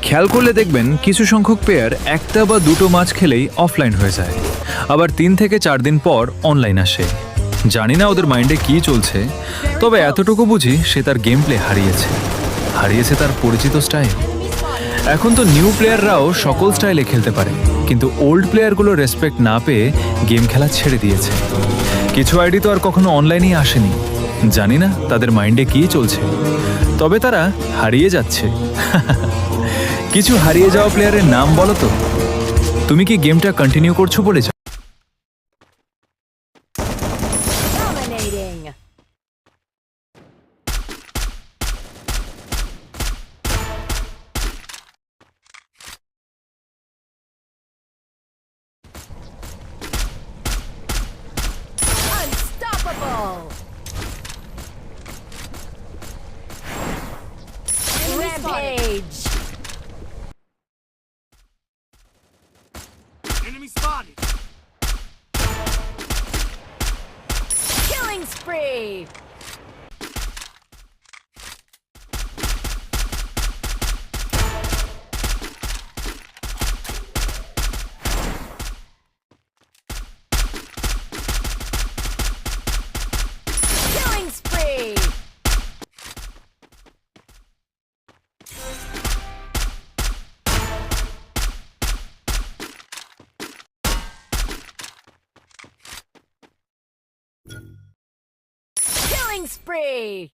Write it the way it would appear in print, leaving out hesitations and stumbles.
খেয়াল করলে দেখবেন কিছু সংখ্যক প্লেয়ার একটা বা দুটো ম্যাচ খেলেই অফলাইন হয়ে যায়, আবার 3 থেকে 4 দিন পর অনলাইন আসে। জানি না ওদের মাইন্ডে কি চলছে, তবে এতটুকু বুঝি সে তার গেম প্লে হারিয়েছে তার পরিচিত স্টাইল। এখন তো নিউ প্লেয়াররাও সকল স্টাইলে খেলতে পারে, কিন্তু ওল্ড প্লেয়ারগুলো রেসপেক্ট না পেয়ে গেম খেলা ছেড়ে দিয়েছে। কিছু আইডি তো আর কখনো অনলাইনেই আসেনি। জানি না তাদের মাইন্ডে কি চলছে, তবে তারা হারিয়ে যাচ্ছে। কিছু হারিয়ে যাওয়া প্লেয়ারের নাম বলো তো। তুমি কি গেমটা কন্টিনিউ করছো বলে চাও? Dominating. Unstoppable. Rampage. Enemy spotted. Killing spree. Killing spree. Killing spree.